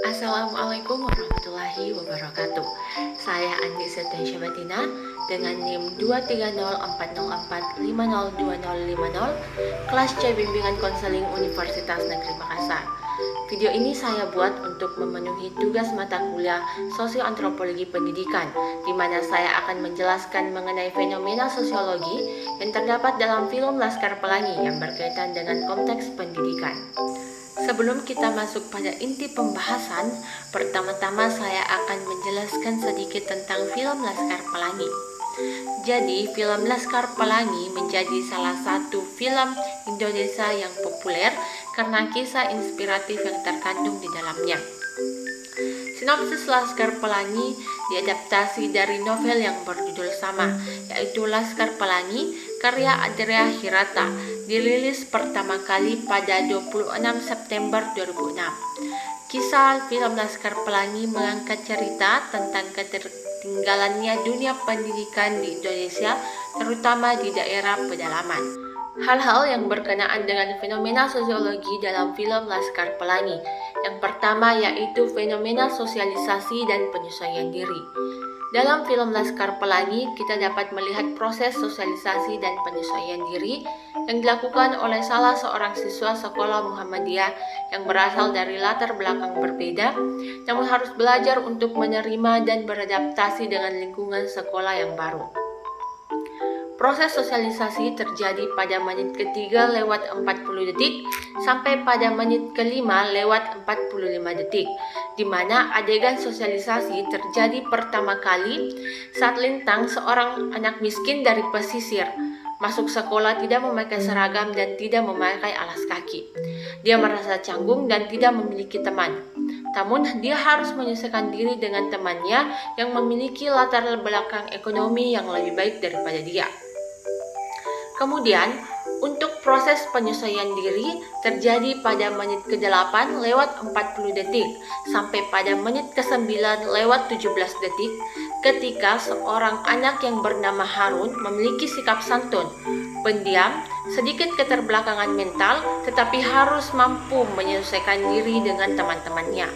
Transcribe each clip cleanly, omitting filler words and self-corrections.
Assalamualaikum warahmatullahi wabarakatuh. Saya Andi Septian Syabatina dengan NIM 23040450250 kelas C Bimbingan Konseling Universitas Negeri Makassar. Video ini saya buat untuk memenuhi tugas mata kuliah Sosioantropologi Pendidikan, di mana saya akan menjelaskan mengenai fenomena sosiologi yang terdapat dalam film Laskar Pelangi yang berkaitan dengan konteks pendidikan. Sebelum kita masuk pada inti pembahasan, pertama-tama saya akan menjelaskan sedikit tentang film Laskar Pelangi. Jadi, film Laskar Pelangi menjadi salah satu film Indonesia yang populer karena kisah inspiratif yang terkandung di dalamnya. Sinopsis Laskar Pelangi diadaptasi dari novel yang berjudul sama, yaitu Laskar Pelangi, karya Andrea Hirata, dirilis pertama kali pada 26 September 2006. Kisah film Laskar Pelangi mengangkat cerita tentang ketertinggalannya dunia pendidikan di Indonesia, terutama di daerah pedalaman. Hal-hal yang berkenaan dengan fenomena sosiologi dalam film Laskar Pelangi. Yang pertama yaitu fenomena sosialisasi dan penyesuaian diri. Dalam film Laskar Pelangi, kita dapat melihat proses sosialisasi dan penyesuaian diri yang dilakukan oleh salah seorang siswa sekolah Muhammadiyah yang berasal dari latar belakang berbeda, namun harus belajar untuk menerima dan beradaptasi dengan lingkungan sekolah yang baru. Proses sosialisasi terjadi pada menit ketiga lewat 40 detik sampai pada menit kelima lewat 45 detik, di mana adegan sosialisasi terjadi pertama kali saat Lintang, seorang anak miskin dari pesisir, masuk sekolah tidak memakai seragam dan tidak memakai alas kaki. Dia merasa canggung dan tidak memiliki teman. Namun, dia harus menyesuaikan diri dengan temannya yang memiliki latar belakang ekonomi yang lebih baik daripada dia. Kemudian, untuk proses penyesuaian diri terjadi pada menit ke-8 lewat 40 detik sampai pada menit ke-9 lewat 17 detik ketika seorang anak yang bernama Harun memiliki sikap santun, pendiam, sedikit keterbelakangan mental, tetapi harus mampu menyesuaikan diri dengan teman-temannya.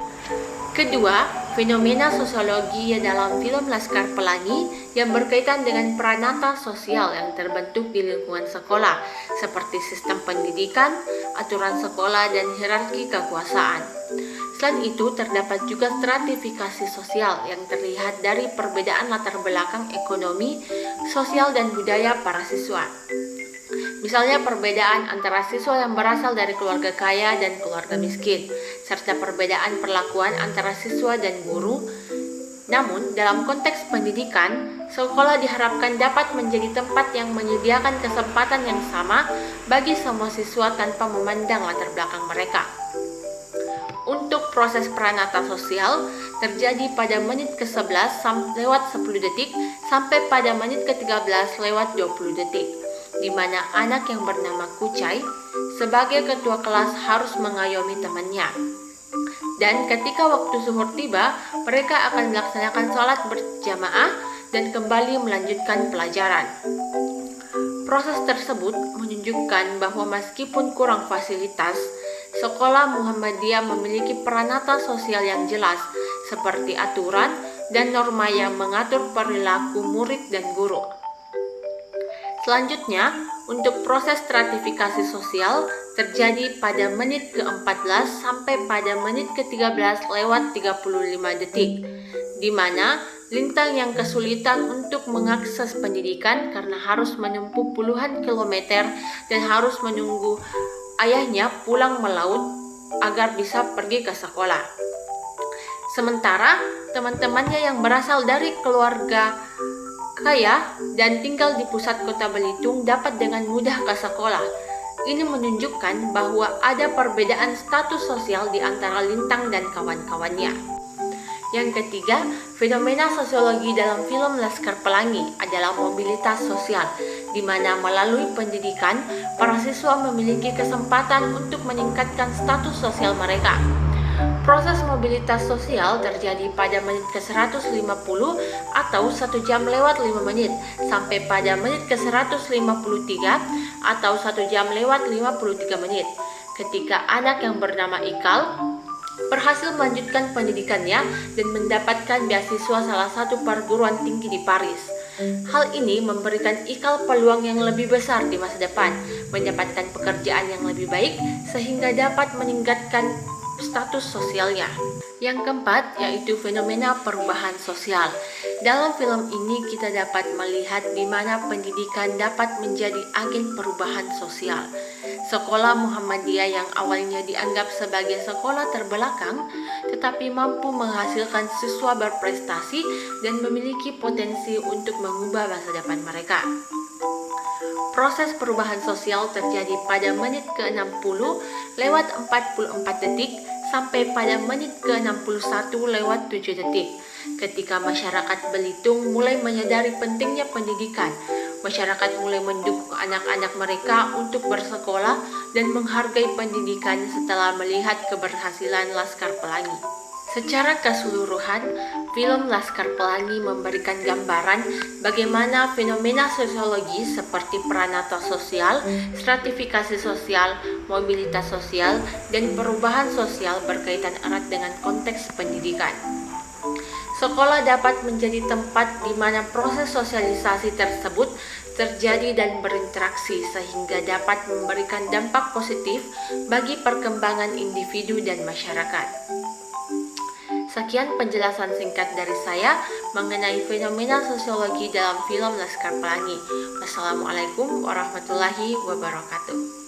Kedua, fenomena sosiologi dalam film Laskar Pelangi yang berkaitan dengan pranata sosial yang terbentuk di lingkungan sekolah, seperti sistem pendidikan, aturan sekolah, dan hierarki kekuasaan. Selain itu, terdapat juga stratifikasi sosial yang terlihat dari perbedaan latar belakang ekonomi, sosial, dan budaya para siswa. Misalnya perbedaan antara siswa yang berasal dari keluarga kaya dan keluarga miskin, serta perbedaan perlakuan antara siswa dan guru. Namun, dalam konteks pendidikan, sekolah diharapkan dapat menjadi tempat yang menyediakan kesempatan yang sama bagi semua siswa tanpa memandang latar belakang mereka. Untuk proses pranata sosial terjadi pada menit ke-11 lewat 10 detik sampai pada menit ke-13 lewat 20 detik. Di mana anak yang bernama Kucai sebagai ketua kelas harus mengayomi temannya. Dan ketika waktu zuhur tiba, mereka akan melaksanakan sholat berjamaah dan kembali melanjutkan pelajaran. Proses tersebut menunjukkan bahwa meskipun kurang fasilitas, sekolah Muhammadiyah memiliki pranata sosial yang jelas, seperti aturan dan norma yang mengatur perilaku murid dan guru. Selanjutnya, untuk proses stratifikasi sosial terjadi pada menit ke-14 sampai pada menit ke-13 lewat 35 detik, di mana Lintang yang kesulitan untuk mengakses pendidikan karena harus menempuh puluhan kilometer dan harus menunggu ayahnya pulang melaut agar bisa pergi ke sekolah. Sementara teman-temannya yang berasal dari keluarga kaya dan tinggal di pusat kota Belitung dapat dengan mudah ke sekolah. Ini menunjukkan bahwa ada perbedaan status sosial di antara Lintang dan kawan-kawannya. Yang ketiga, fenomena sosiologi dalam film Laskar Pelangi adalah mobilitas sosial, di mana melalui pendidikan, para siswa memiliki kesempatan untuk meningkatkan status sosial mereka. Proses mobilitas sosial terjadi pada menit ke-150 atau 1 jam lewat 5 menit sampai pada menit ke-153 atau 1 jam lewat 53 menit ketika anak yang bernama Ikal berhasil melanjutkan pendidikannya dan mendapatkan beasiswa salah satu perguruan tinggi di Paris. Hal ini memberikan Ikal peluang yang lebih besar di masa depan, mendapatkan pekerjaan yang lebih baik sehingga dapat meningkatkan status sosialnya. Yang keempat yaitu fenomena perubahan sosial. Dalam film ini kita dapat melihat di mana pendidikan dapat menjadi agen perubahan sosial. Sekolah Muhammadiyah yang awalnya dianggap sebagai sekolah terbelakang, tetapi mampu menghasilkan siswa berprestasi dan memiliki potensi untuk mengubah masa depan mereka. Proses perubahan sosial terjadi pada menit ke-60 lewat 44 detik sampai pada menit ke-61 lewat 7 detik. Ketika masyarakat Belitung mulai menyadari pentingnya pendidikan, masyarakat mulai mendukung anak-anak mereka untuk bersekolah dan menghargai pendidikan setelah melihat keberhasilan Laskar Pelangi. Secara keseluruhan, film Laskar Pelangi memberikan gambaran bagaimana fenomena sosiologi seperti peranata sosial, stratifikasi sosial, mobilitas sosial, dan perubahan sosial berkaitan erat dengan konteks pendidikan. Sekolah dapat menjadi tempat di mana proses sosialisasi tersebut terjadi dan berinteraksi sehingga dapat memberikan dampak positif bagi perkembangan individu dan masyarakat. Sekian penjelasan singkat dari saya mengenai fenomena sosiologi dalam film Laskar Pelangi. Wassalamualaikum warahmatullahi wabarakatuh.